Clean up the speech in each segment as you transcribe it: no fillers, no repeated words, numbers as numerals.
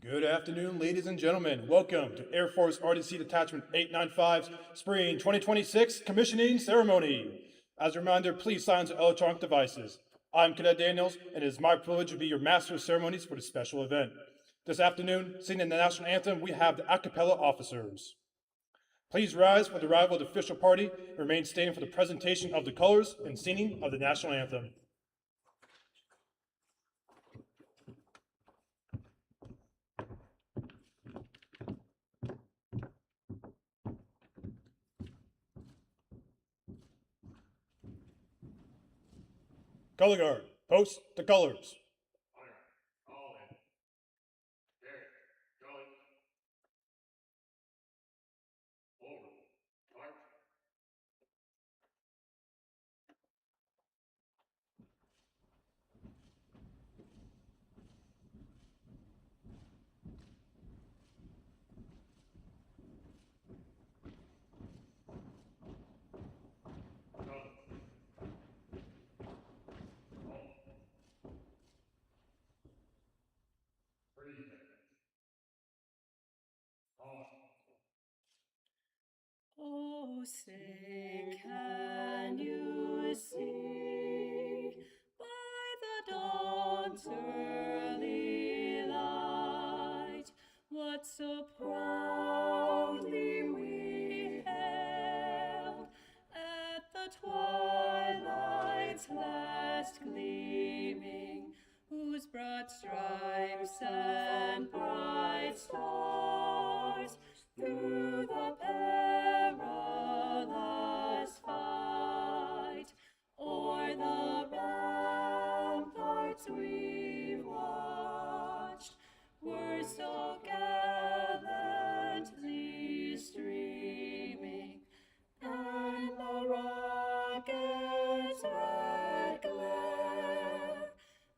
Good afternoon, ladies and gentlemen. Welcome to Air Force RDC Detachment 895's Spring 2026 Commissioning Ceremony. As a reminder, please silence your electronic devices. I'm Cadet Daniels, and it is my privilege to be your Master of Ceremonies for this special event. This afternoon, singing the National Anthem, we have the a cappella officers. Please rise for the arrival of the official party and remain standing for the presentation of the colors and singing of the National Anthem. Color guard, post the colors. Oh, say, can you see by the dawn's early light what so proudly we hailed at the twilight's last gleaming, whose broad stripes and bright stars through the perilous fight o'er the ramparts we watched were so gallantly streaming, and the rocket's red glare,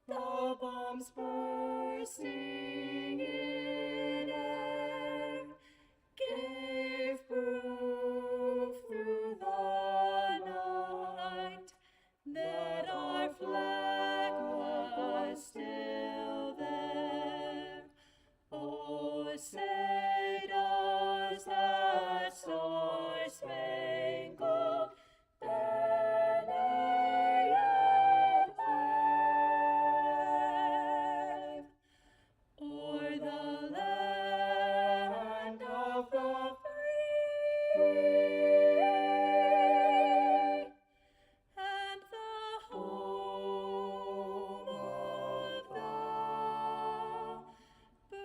the bombs bursting in air, gave proof through the night that our flag was still there. Oh, say does that star-spangled banner yet wave o'er the land of the free and the home of the brave.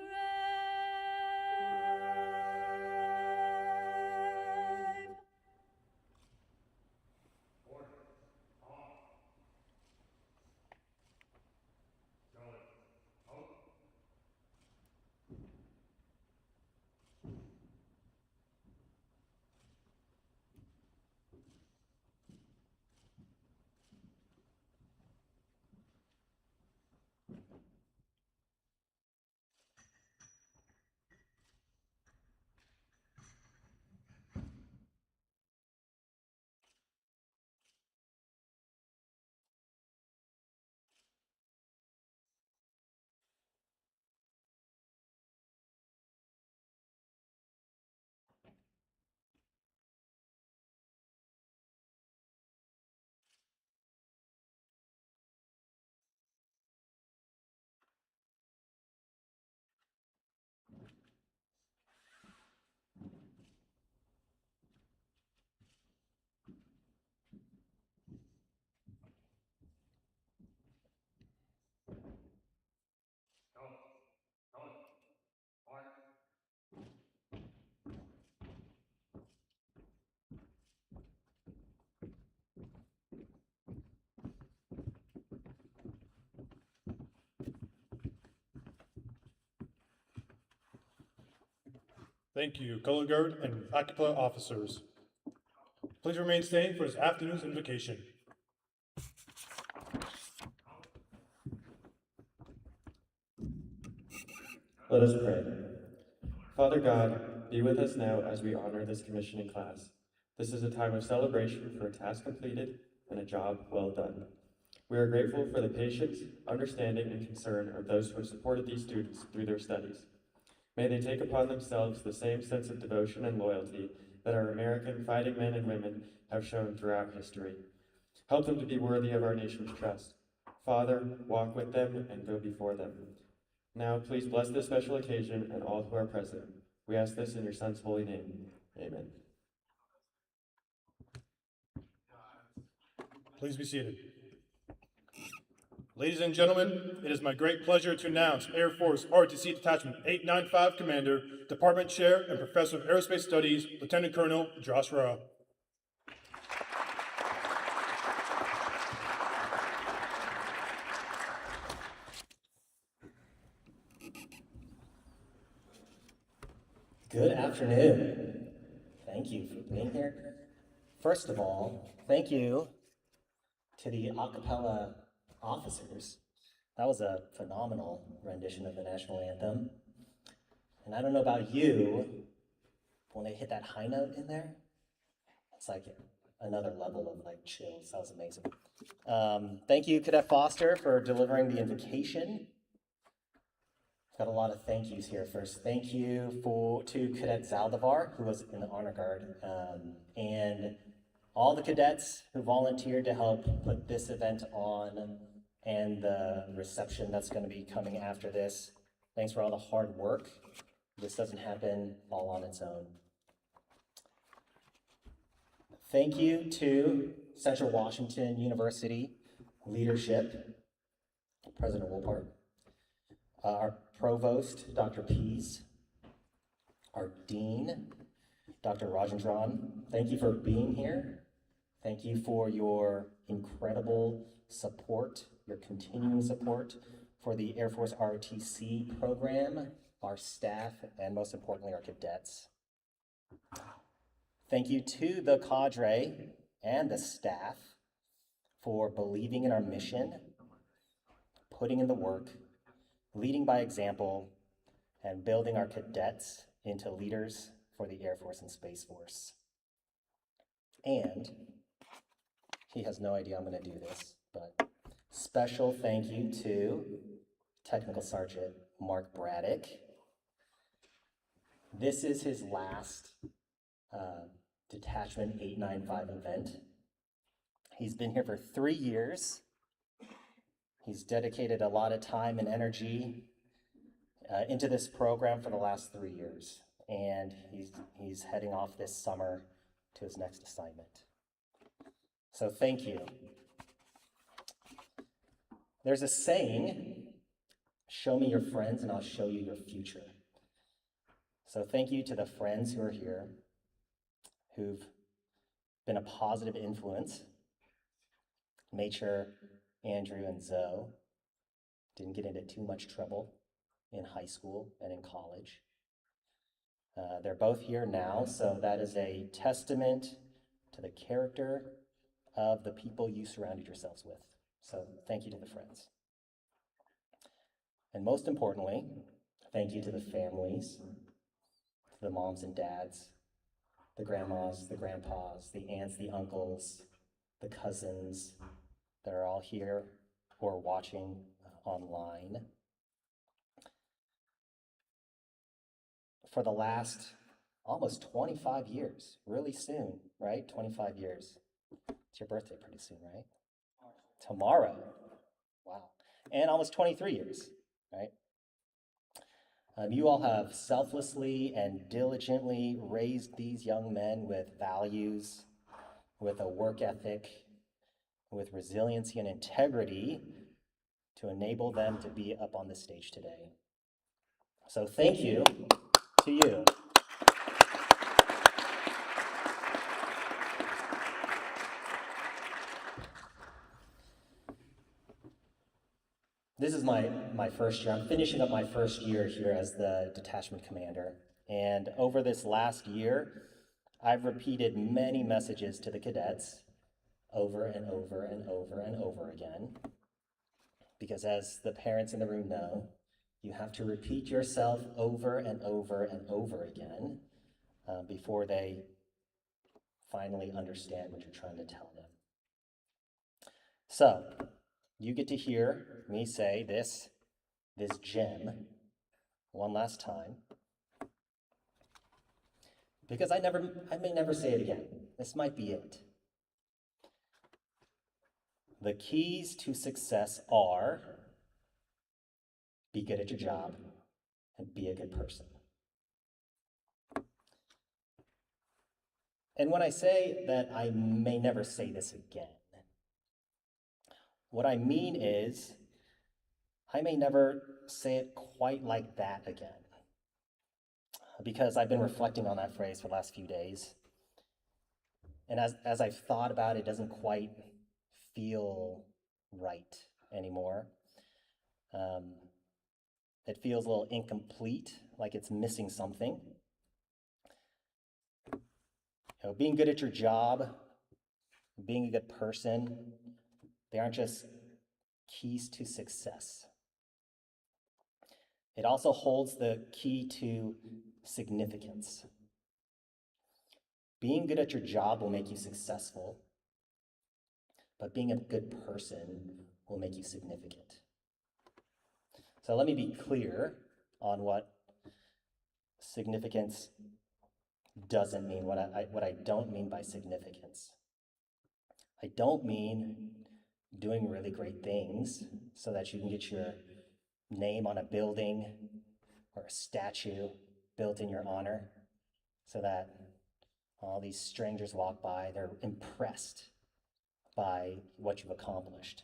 Thank you, color guard and a cappella officers. Please remain standing for this afternoon's invocation. Let us pray. Father God, be with us now as we honor this commissioning class. This is a time of celebration for a task completed and a job well done. We are grateful for the patience, understanding, and concern of those who have supported these students through their studies. May they take upon themselves the same sense of devotion and loyalty that our American fighting men and women have shown throughout history. Help them to be worthy of our nation's trust. Father, walk with them and go before them. Now, please bless this special occasion and all who are present. We ask this in your Son's holy name. Amen. Please be seated. Ladies and gentlemen, it is my great pleasure to announce Air Force ROTC Detachment 895 Commander, Department Chair, and Professor of Aerospace Studies, Lieutenant Colonel Josh Rah. Good afternoon. Thank you for being here. First of all, thank you to the a cappella officers. That was a phenomenal rendition of the national anthem. And I don't know about you, when they hit that high note in there, it's like another level of like chills. That was amazing. Thank you, Cadet Foster, for delivering the invocation. Got a lot of thank yous here. First, thank you to Cadet Zaldivar, who was in the Honor Guard, and all the cadets who volunteered to help put this event on and the reception that's going to be coming after this. Thanks for all the hard work. This doesn't happen all on its own. Thank you to Central Washington University leadership, President Wolpart, our Provost, Dr. Pease, our Dean, Dr. Rajendran. Thank you for being here. Thank you for your incredible support, your continuing support for the Air Force ROTC program, our staff, and most importantly, our cadets. Thank you to the cadre and the staff for believing in our mission, putting in the work, leading by example, and building our cadets into leaders for the Air Force and Space Force. And he has no idea I'm going to do this, but special thank you to Technical Sergeant Mark Braddock. This is his last Detachment 895 event. He's been here for 3 years. He's dedicated a lot of time and energy into this program for the last 3 years, and he's heading off this summer to his next assignment. So thank you. There's a saying, show me your friends and I'll show you your future. So thank you to the friends who are here, who've been a positive influence, made sure Andrew and Zoe didn't get into too much trouble in high school and in college. They're both here now, so that is a testament to the character of the people you surrounded yourselves with. So thank you to the friends. And most importantly, thank you to the families, to the moms and dads, the grandmas, the grandpas, the aunts, the uncles, the cousins that are all here or watching online. For the last almost 25 years, really soon, right? 25 years. It's your birthday pretty soon, right? Tomorrow. Wow. And almost 23 years, right? You all have selflessly and diligently raised these young men with values, with a work ethic, with resiliency and integrity to enable them to be up on the stage today. So thank you to you. This is my first year. I'm finishing up my first year here as the detachment commander. And over this last year, I've repeated many messages to the cadets over and over and over and over again. Because as the parents in the room know, you have to repeat yourself over and over and over again before they finally understand what you're trying to tell them. So, you get to hear me say this gem one last time. because I may never say it again. This might be it. The keys to success are be good at your job and be a good person. And when I say that I may never say this again, what I mean is I may never say it quite like that again. Because I've been reflecting on that phrase for the last few days. And as I've thought about it, it doesn't quite feel right anymore. It feels a little incomplete, like it's missing something. Being good at your job, being a good person, they aren't just keys to success. It also holds the key to significance. Being good at your job will make you successful, but being a good person will make you significant. So let me be clear on what significance doesn't mean, what I don't mean by significance. I don't mean doing really great things so that you can get your name on a building or a statue built in your honor so that all these strangers walk by, they're impressed by what you've accomplished.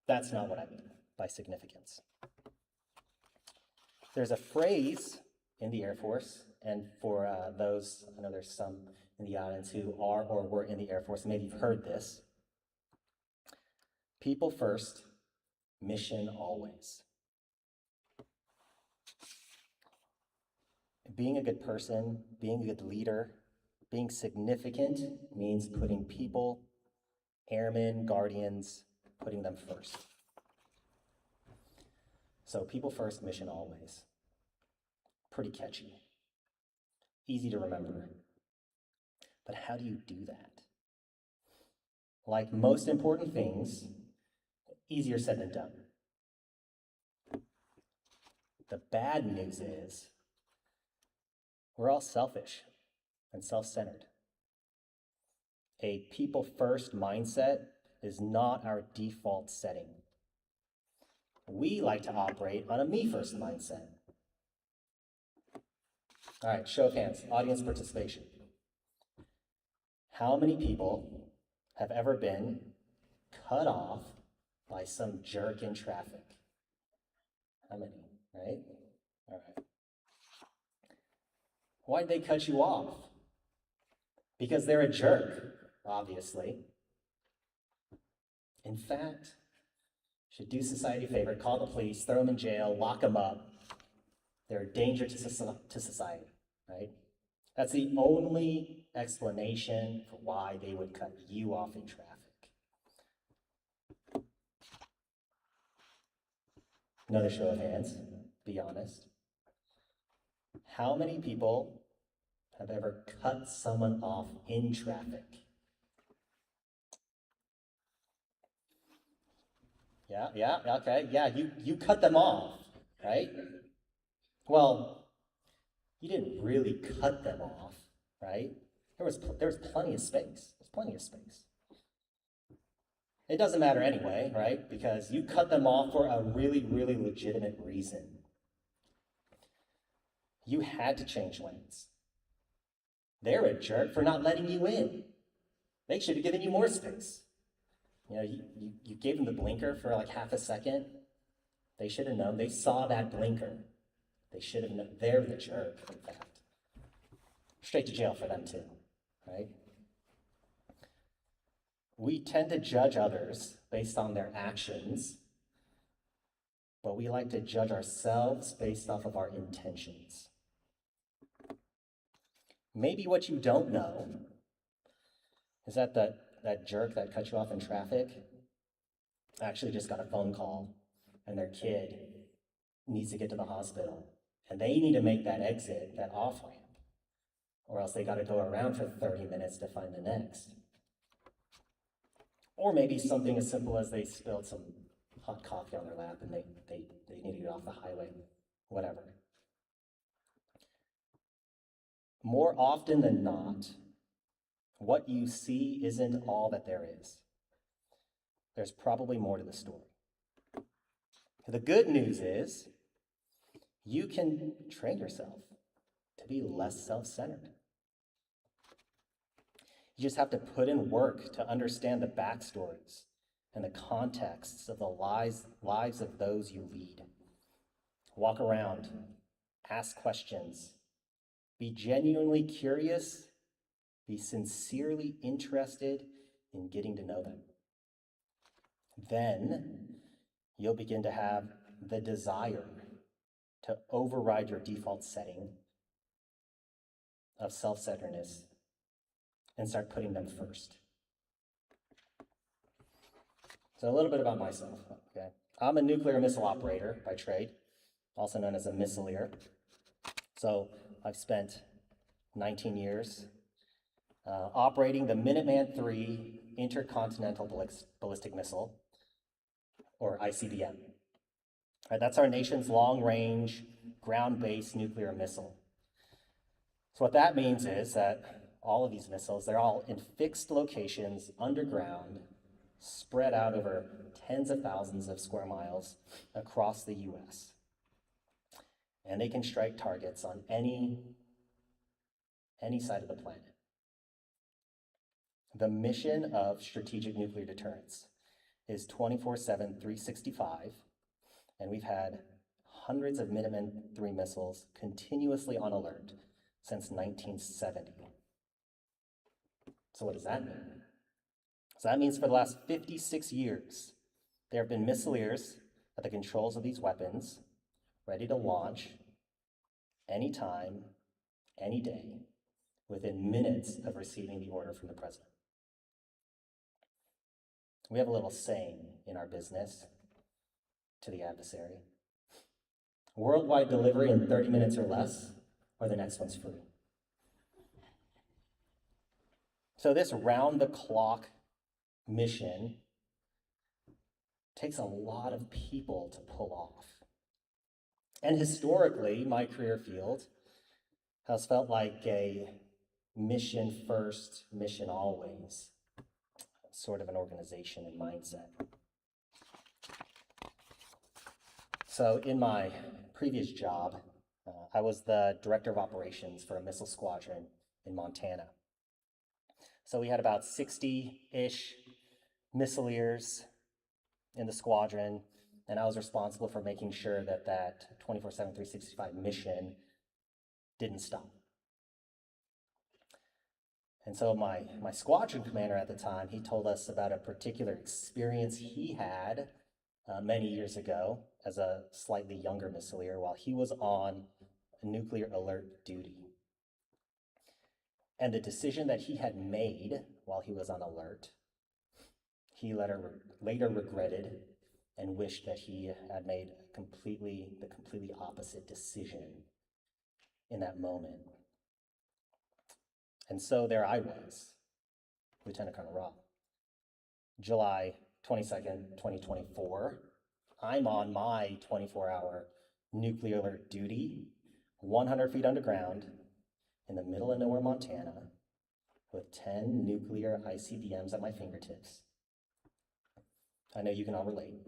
That's not what I mean by significance. There's a phrase in the Air Force, and for those, I know there's some in the audience who are or were in the Air Force, maybe you've heard this. People first, mission always. Being a good person, being a good leader, being significant means putting people, airmen, guardians, putting them first. So people first, mission always. Pretty catchy. Easy to remember. But how do you do that? Like most important things, easier said than done. The bad news is we're all selfish and self-centered. A people-first mindset is not our default setting. We like to operate on a me-first mindset. All right, show of hands, audience participation. How many people have ever been cut off by some jerk in traffic? How many, right? All right. Why'd they cut you off? Because they're a jerk, obviously. In fact, should do society a favor, call the police, throw them in jail, lock them up. They're a danger to society, right? That's the only explanation for why they would cut you off in traffic. Another show of hands, be honest. How many people have ever cut someone off in traffic? Yeah, okay, yeah, you cut them off, right? Well, you didn't really cut them off, right? There was plenty of space. There's plenty of space. It doesn't matter anyway, right? Because you cut them off for a really, really legitimate reason. You had to change lanes. They're a jerk for not letting you in. They should have given you more space. You know, you gave them the blinker for like half a second. They should have known. They saw that blinker. They should have known. They're the jerk, in fact. Straight to jail for them too, right? We tend to judge others based on their actions, but we like to judge ourselves based off of our intentions. Maybe what you don't know is that that jerk that cut you off in traffic actually just got a phone call and their kid needs to get to the hospital and they need to make that exit, that off ramp, or else they got to go around for 30 minutes to find the next. Or maybe something as simple as they spilled some hot coffee on their lap and they need to get off the highway, whatever. More often than not, what you see isn't all that there is. There's probably more to the story. The good news is you can train yourself to be less self-centered. You just have to put in work to understand the backstories and the contexts of the lives of those you lead. Walk around, ask questions, be genuinely curious, be sincerely interested in getting to know them. Then you'll begin to have the desire to override your default setting of self-centeredness and start putting them first. So a little bit about myself, okay? I'm a nuclear missile operator by trade, also known as a missileer. So I've spent 19 years operating the Minuteman III Intercontinental Ballistic Missile, or ICBM. Right, that's our nation's long-range, ground-based nuclear missile. So what that means is that all of these missiles, they're all in fixed locations underground, spread out over tens of thousands of square miles across the US. And they can strike targets on any side of the planet. The mission of strategic nuclear deterrence is 24/7, 365, and we've had hundreds of Minuteman III missiles continuously on alert since 1970. So what does that mean? So that means for the last 56 years, there have been missileers at the controls of these weapons, ready to launch anytime, any day, within minutes of receiving the order from the president. We have a little saying in our business to the adversary: worldwide delivery in 30 minutes or less, or the next one's free. So this round-the-clock mission takes a lot of people to pull off. And historically, my career field has felt like a mission first, mission always sort of an organization and mindset. So in my previous job, I was the director of operations for a missile squadron in Montana. So we had about 60-ish missileers in the squadron, and I was responsible for making sure that that 24/7, 365 mission didn't stop. And so my squadron commander at the time, he told us about a particular experience he had many years ago as a slightly younger missileer while he was on nuclear alert duty. And the decision that he had made while he was on alert, he later regretted and wished that he had made the completely opposite decision in that moment. And so there I was, Lieutenant Colonel Robb. July 22nd, 2024, I'm on my 24-hour nuclear alert duty, 100 feet underground, in the middle of nowhere, Montana, with 10 nuclear ICBMs at my fingertips. I know you can all relate.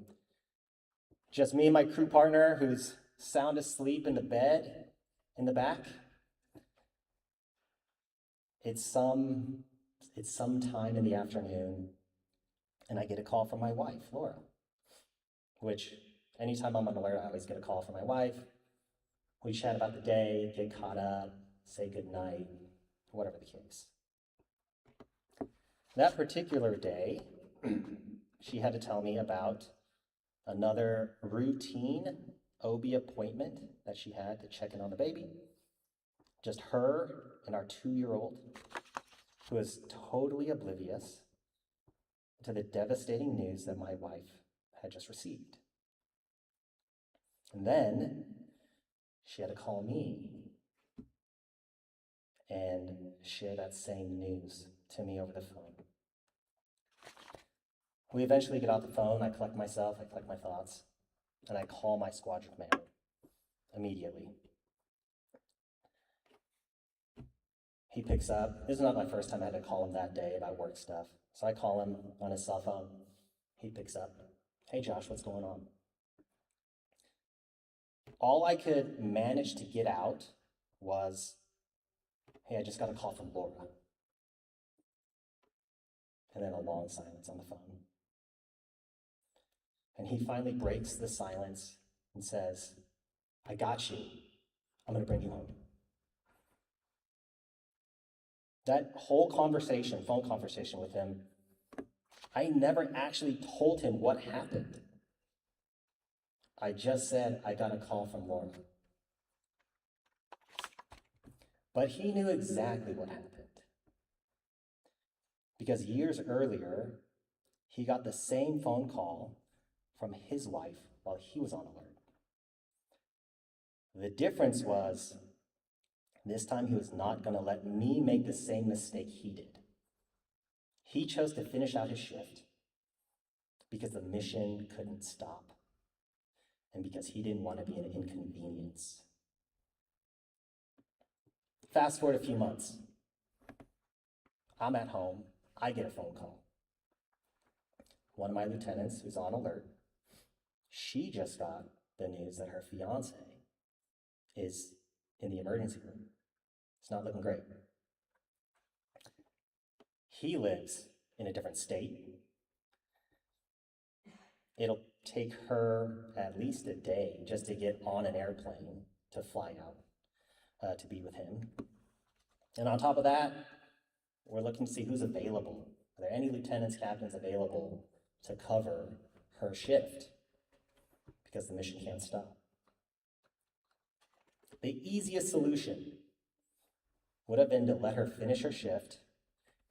Just me and my crew partner, who's sound asleep in the bed in the back. It's some time in the afternoon, and I get a call from my wife, Laura, which anytime I'm on alert, I always get a call from my wife. We chat about the day, get caught up, say goodnight, whatever the case. That particular day, she had to tell me about another routine OB appointment that she had to check in on the baby. Just her and our 2-year-old, who was totally oblivious to the devastating news that my wife had just received. And then she had to call me and share that same news to me over the phone. We eventually get off the phone, I collect myself, I collect my thoughts, and I call my squadron commander immediately. He picks up. This is not my first time I had to call him that day about work stuff. So I call him on his cell phone. He picks up. Hey, Josh, what's going on? All I could manage to get out was, hey, I just got a call from Laura. And then a long silence on the phone. And he finally breaks the silence and says, I got you. I'm going to bring you home. That whole conversation, phone conversation with him, I never actually told him what happened. I just said, I got a call from Laura. But he knew exactly what happened. Because years earlier, he got the same phone call from his wife while he was on alert. The difference was, this time he was not going to let me make the same mistake he did. He chose to finish out his shift because the mission couldn't stop and because he didn't want to be an inconvenience. Fast forward a few months. I'm at home. I get a phone call. One of my lieutenants who's on alert, she just got the news that her fiance is in the emergency room. It's not looking great. He lives in a different state. It'll take her at least a day just to get on an airplane to fly out to be with him. And on top of that, we're looking to see who's available. Are there any lieutenants, captains available to cover her shift? Because the mission can't stop. The easiest solution would have been to let her finish her shift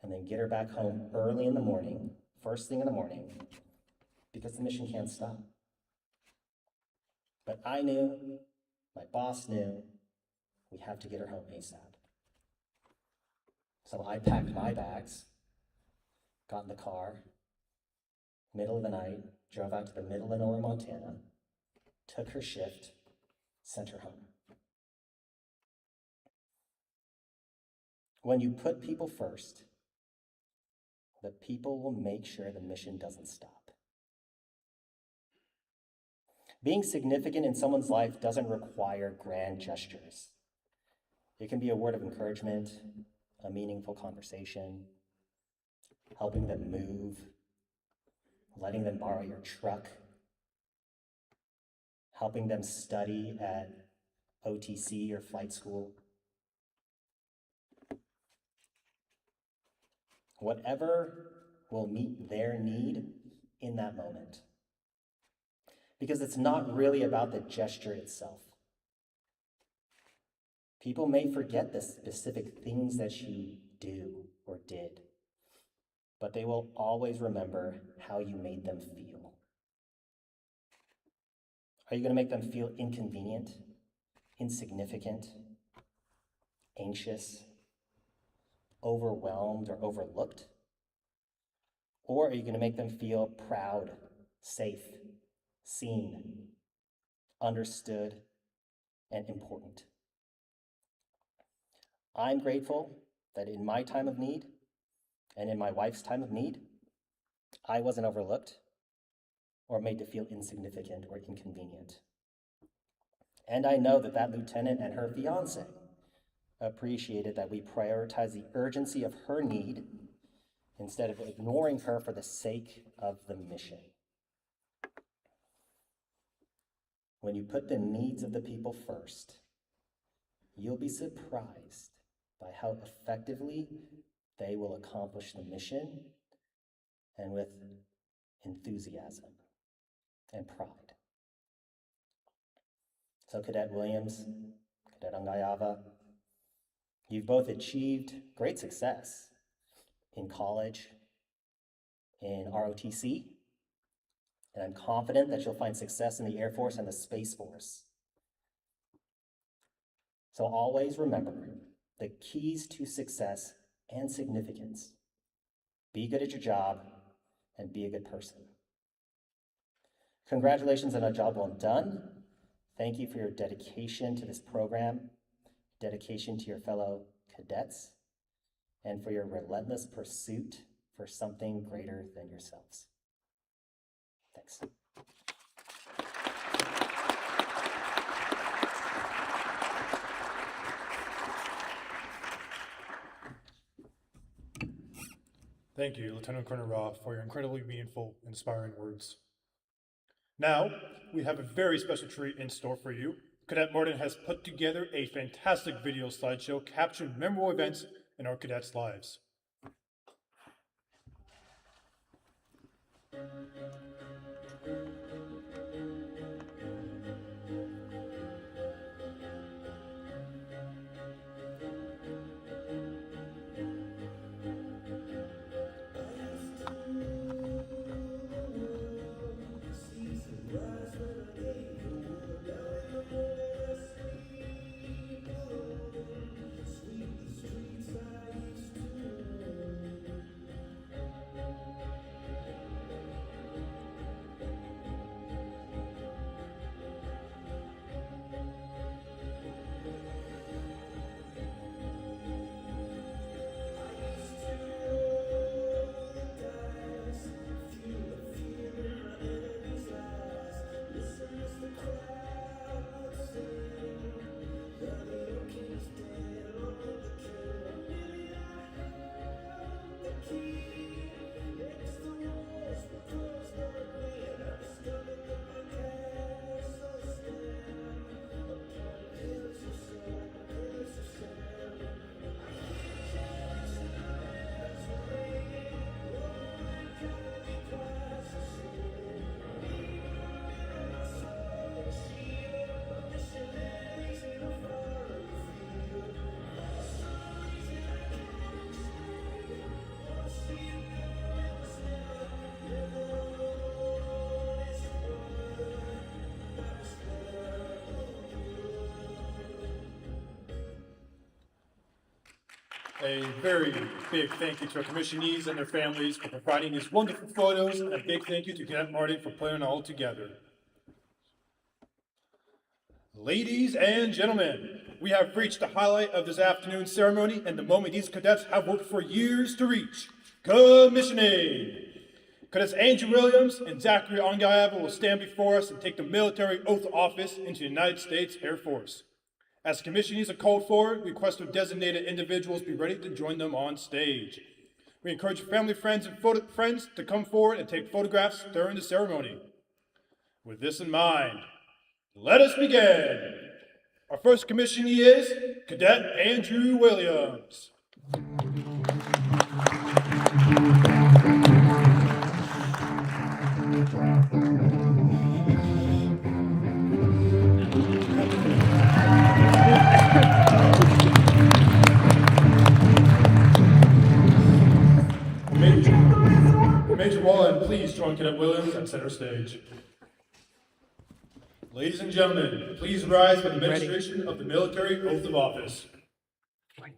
and then get her back home early in the morning, first thing in the morning, because the mission can't stop. But I knew, my boss knew, we have to get her home ASAP. So I packed my bags, got in the car, middle of the night, drove out to the middle of nowhere, Montana, took her shift, sent her home. When you put people first, the people will make sure the mission doesn't stop. Being significant in someone's life doesn't require grand gestures. It can be a word of encouragement, a meaningful conversation, helping them move, letting them borrow your truck, helping them study at OTC or flight school. Whatever will meet their need in that moment. Because it's not really about the gesture itself. People may forget the specific things that you do or did, but they will always remember how you made them feel. Are you going to make them feel inconvenient, insignificant, anxious, overwhelmed, or overlooked? Or are you going to make them feel proud, safe, seen, understood, and important? I'm grateful that in my time of need and in my wife's time of need, I wasn't overlooked or made to feel insignificant or inconvenient. And I know that that lieutenant and her fiance appreciated that we prioritize the urgency of her need instead of ignoring her for the sake of the mission. When you put the needs of the people first, you'll be surprised by how effectively they will accomplish the mission and with enthusiasm and pride. So Cadet Williams, Cadet Angayava, you've both achieved great success in college, in ROTC, and I'm confident that you'll find success in the Air Force and the Space Force. So always remember the keys to success and significance. Be good at your job and be a good person. Congratulations on a job well done. Thank you for your dedication to this program, dedication to your fellow cadets, and for your relentless pursuit for something greater than yourselves. Thanks. Thank you, Lieutenant Colonel Ra, for your incredibly meaningful, inspiring words. Now, we have a very special treat in store for you. Cadet Martin has put together a fantastic video slideshow capturing memorable events in our cadets' lives. A very big thank you to our commissionees and their families for providing these wonderful photos, and a big thank you to Cadet Martin for putting it all together. Ladies and gentlemen, we have reached the highlight of this afternoon's ceremony and the moment these cadets have worked for years to reach. Commissioning! Cadets Andrew Williams and Zachary Ongaiava will stand before us and take the military oath of office into the United States Air Force. As commissionees are called forward, we request their designated individuals be ready to join them on stage. We encourage family, friends, and friends to come forward and take photographs during the ceremony. With this in mind, let us begin. Our first commissionee is Cadet Andrew Williams. Major Wallen, please join Cadet Williams at center stage. Ladies and gentlemen, please rise for the administration of the military oath of office. Okay.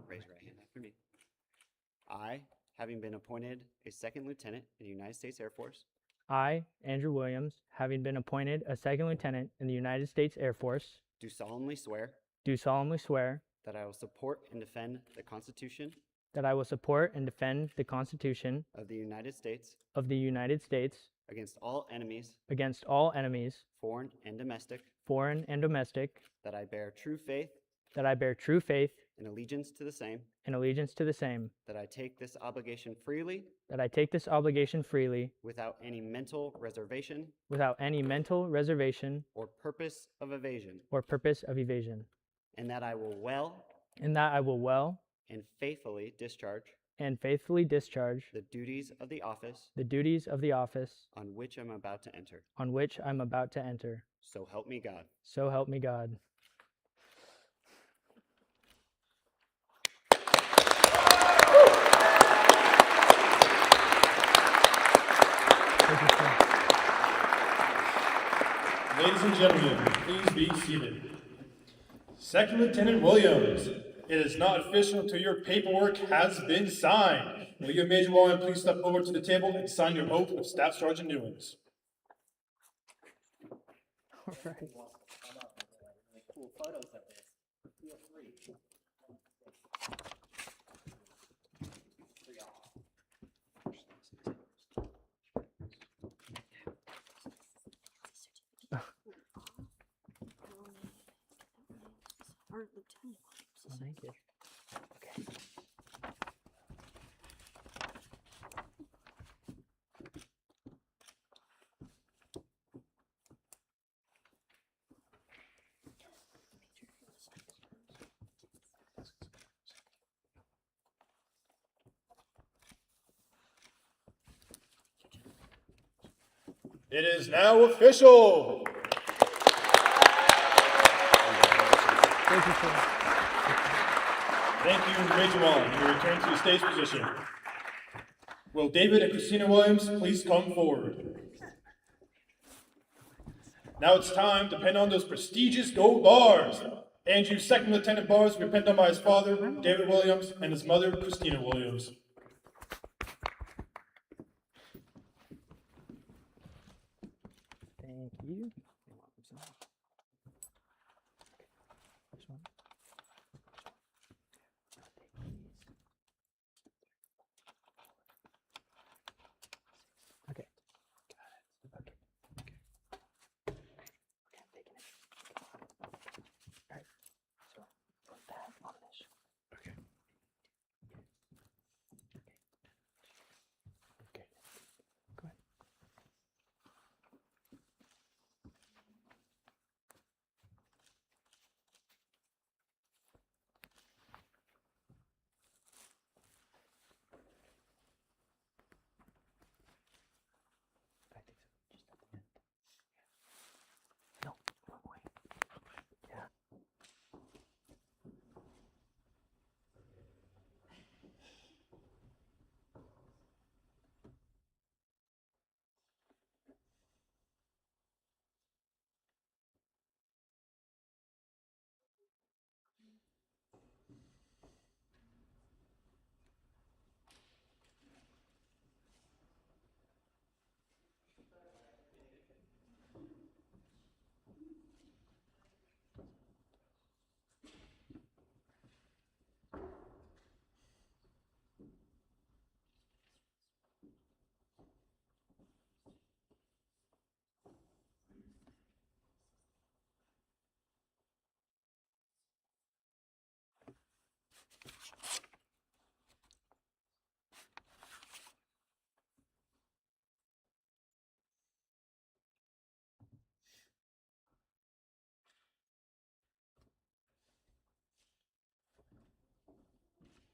Raise your right hand after me. I, having been appointed a second lieutenant in the United States Air Force, I, Andrew Williams, having been appointed a second lieutenant in the United States Air Force, do solemnly swear do solemnly swear that I will support and defend the Constitution that I will support and defend the Constitution of the United States of the United States against all enemies, against all enemies, foreign and domestic, foreign and domestic, that I bear true faith that I bear true faith and allegiance to the same, and allegiance to the same, that I take this obligation freely that I take this obligation freely without any mental reservation without any mental reservation or purpose of evasion, or purpose of evasion, and that I will well and that I will well and faithfully discharge and faithfully discharge the duties of the office the duties of the office on which I'm about to enter. on which I'm about to enter. So help me God. So help me God. Thank you, sir. Ladies and gentlemen, please be seated. Second Lieutenant Williams, it is not official until your paperwork has been signed. Will you, Major Wallen, please step over to the table and sign your oath of Staff Sergeant Newlands? All right. Come up with really cool photos of this. Feel free. Or Lieutenant Williams. Oh, thank you. Okay. It is now official. Thank you, sir. Thank you, Rachel Wallen. You return to your stage position. Will David and Christina Williams please come forward? Now it's time to pin on those prestigious gold bars. Andrew's second lieutenant bars will be pinned on by his father, David Williams, and his mother, Christina Williams. Thank you. This one. Okay. Got it. Okay. Okay, I'm taking it. Alright. So put that on this. Okay. Okay. Go ahead. I think so. Just at the end. No, wrong way. Yeah.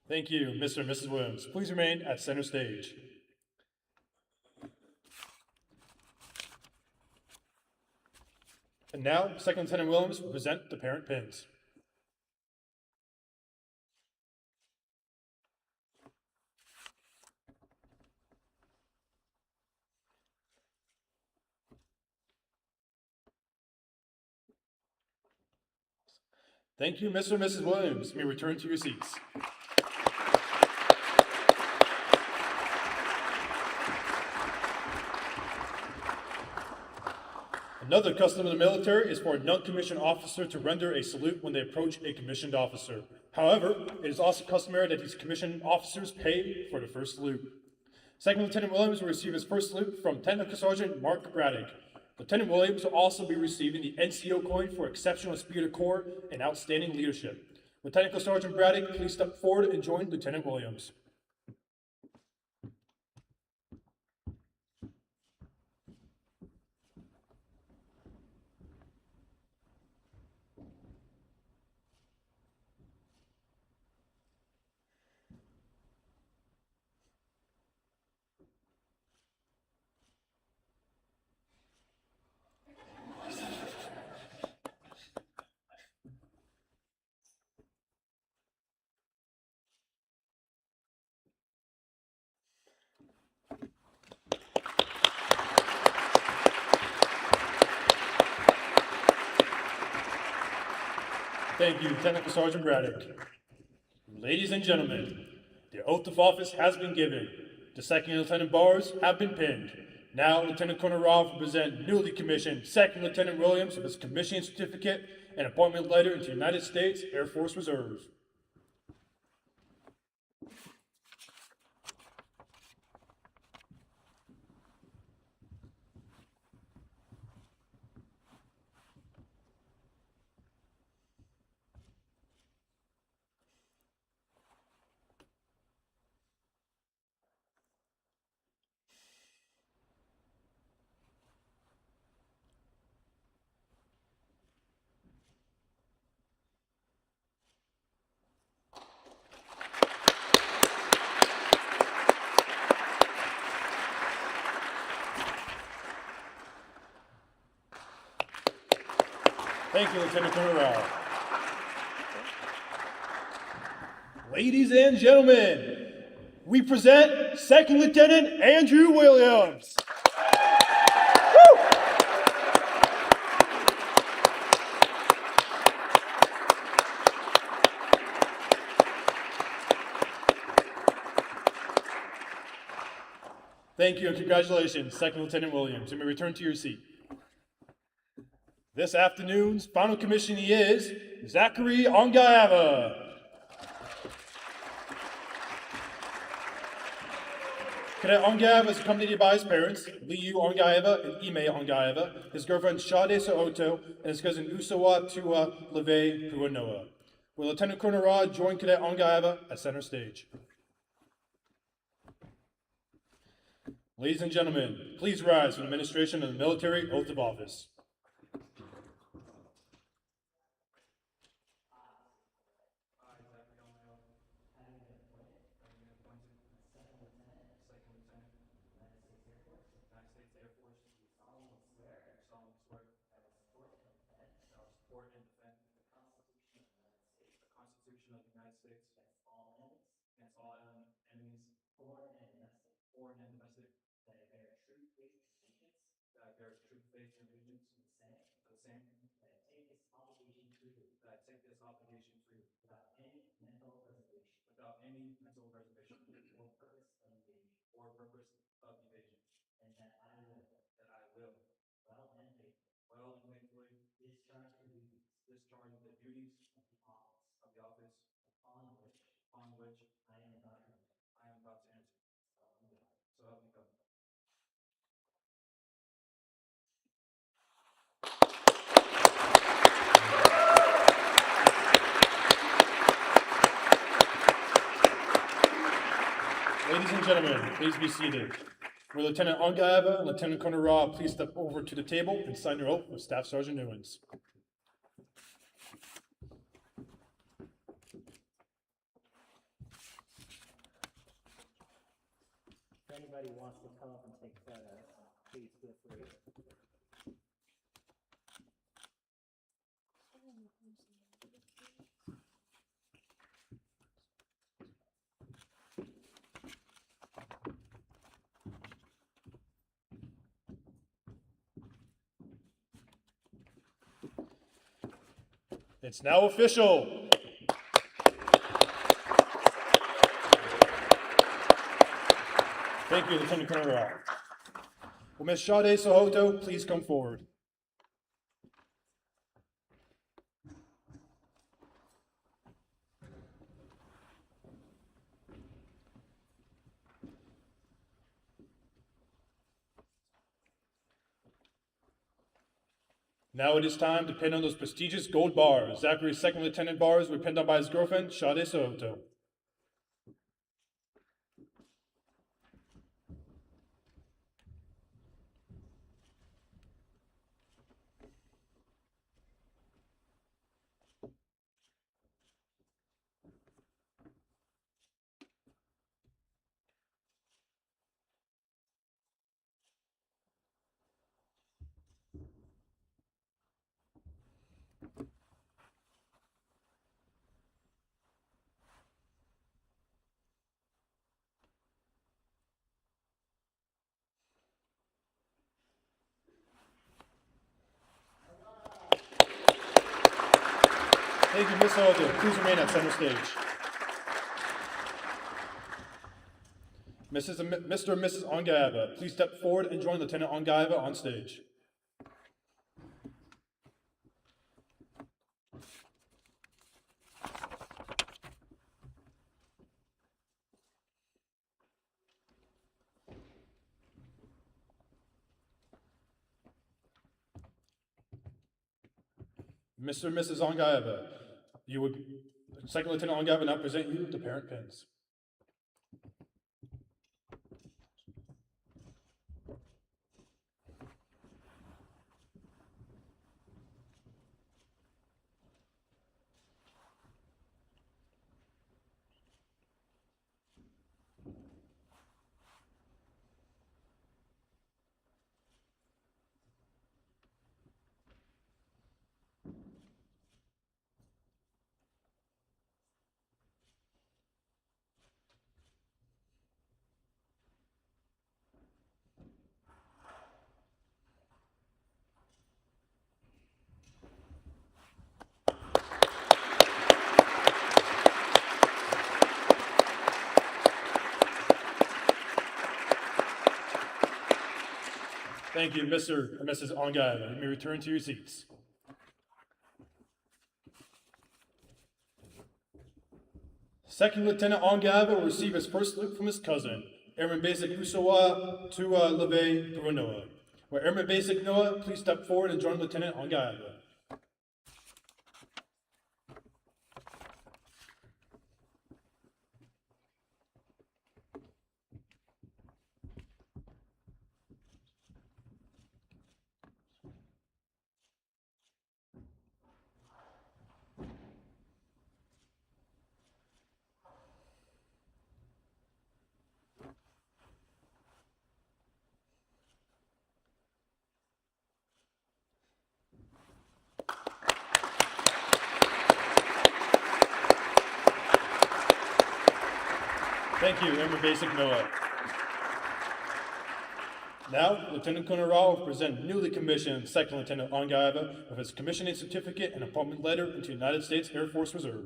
Thank you, Mr. and Mrs. Williams. Please remain at center stage. And now, Second Lieutenant Williams will present the parent pins. Thank you, Mr. and Mrs. Williams. You may return to your seats. Another custom of the military is for a non-commissioned officer to render a salute when they approach a commissioned officer. However, it is also customary that these commissioned officers pay for the first salute. Second Lieutenant Williams will receive his first salute from Technical Sergeant Mark Braddock. Lieutenant Williams will also be receiving the NCO coin for exceptional spirit of corps and outstanding leadership. Lieutenant Sergeant Braddock, please step forward and join Lieutenant Williams. Thank you, Technical Sergeant Braddock. Ladies and gentlemen, the oath of office has been given. The second lieutenant bars have been pinned. Now, Lieutenant Colonel Ralph will present newly commissioned Second Lieutenant Williams with his commissioning certificate and appointment letter into United States Air Force Reserve. Thank you, Lieutenant Colonel Rao. Ladies and gentlemen, we present Second Lieutenant Andrew Williams. Woo! Thank you and congratulations, Second Lieutenant Williams. You may return to your seat. This afternoon's final commissionee is Zachary Ongaeva. Cadet Ongaeva is accompanied by his parents, Liu Ongaeva and Ime Ongaeva, his girlfriend Shade So'oto, and his cousin Usawa Tua Leve Puanoa. Will Lieutenant Colonel Ra join Cadet Ongaeva at center stage? Ladies and gentlemen, please rise for the administration of the military oath of office. Ladies and gentlemen, please be seated. Will Lieutenant Ongaeva and Lieutenant Colonel Ra please step over to the table and sign your oath with Staff Sergeant Newens. If anybody wants to come up and take photos, please feel free. It's now official. Thank you, Lieutenant Colonel Ra. Will Ms. Shade So'oto please come forward? Now it is time to pin on those prestigious gold bars. Zachary's second lieutenant bars were pinned on by his girlfriend, Shade So'oto. Thank you, Ms. So'oto. Please remain at center stage. Mr. and Mrs. Ongaeva, please step forward and join Lieutenant Ongaeva on stage. Mr. and Mrs. Ongaeva, Second Lieutenant Ongaeva now present you the parent pins. Thank you, Mr. and Mrs. Ongaiva. You may return to your seats. Second Lieutenant Ongaiva will receive his first salute from his cousin, Airman Basic Usawa Tua Leve Brunoa. Will Airman Basic Noah please step forward and join Lieutenant Ongaiva? Thank you, Airman Basic Noah. Now, Lieutenant Kunaraw will present newly commissioned Second Lieutenant Ongaiva with his commissioning certificate and appointment letter into United States Air Force Reserve.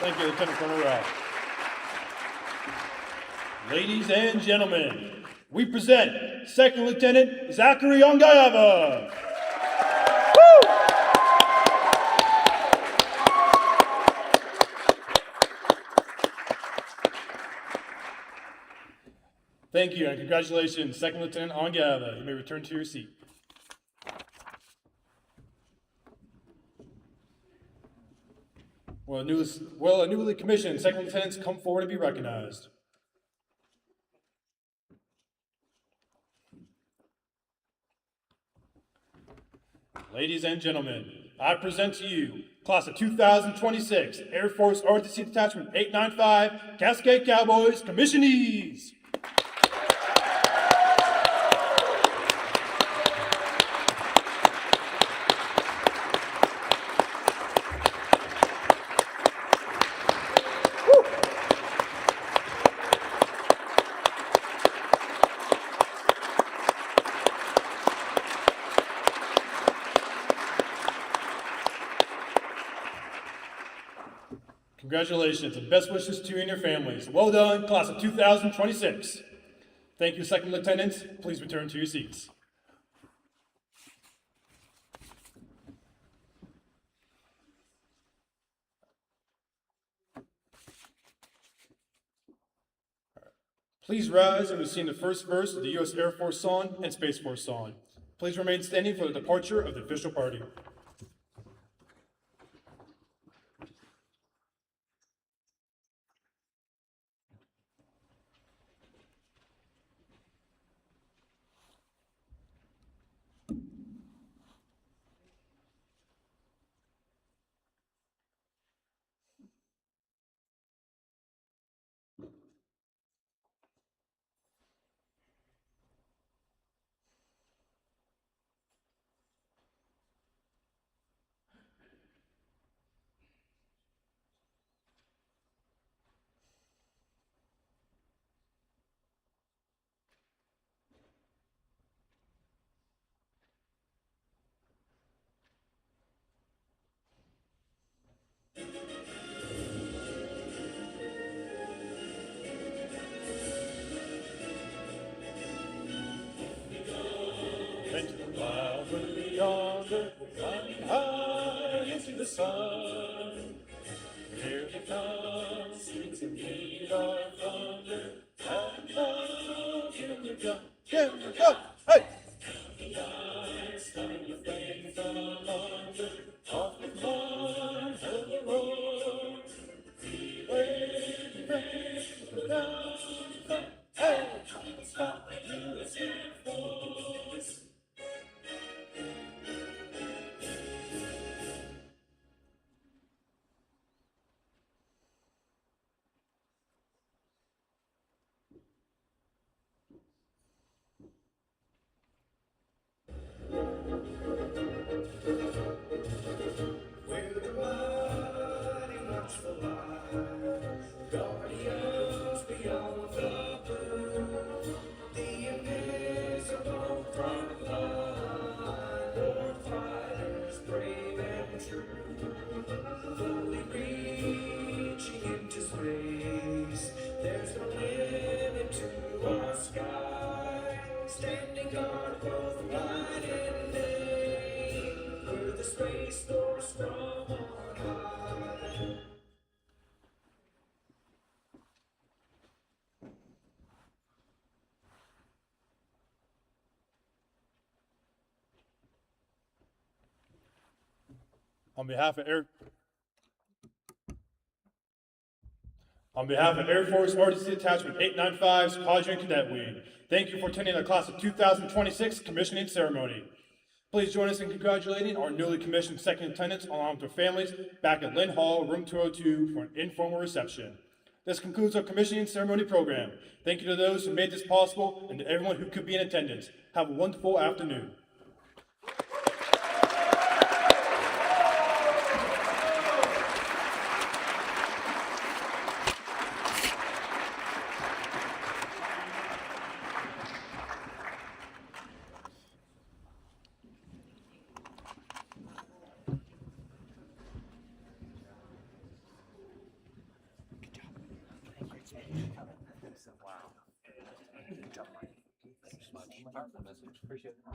Thank you, Lieutenant Colonel Rao. Ladies and gentlemen, we present Second Lieutenant Zachary Ongaiva. Thank you and congratulations, Second Lieutenant Ongaiva. You may return to your seat. Will a newly commissioned Second Lieutenants come forward and be recognized? Ladies and gentlemen, I present to you Class of 2026 Air Force ROTC Detachment 895 Cascade Cowboys Commissionees. Congratulations and best wishes to you and your families. Well done, Class of 2026. Thank you, Second Lieutenants. Please return to your seats. Please rise and receive the first verse of the U.S. Air Force song and Space Force song. Please remain standing for the departure of the official party. On behalf of Air Force ROTC Detachment 895's College and Cadet Wing, thank you for attending the class of 2026 commissioning ceremony. Please join us in congratulating our newly commissioned second lieutenants along with their families back at Lynn Hall, room 202 for an informal reception. This concludes our commissioning ceremony program. Thank you to those who made this possible and to everyone who could be in attendance. Have a wonderful afternoon. Appreciate it.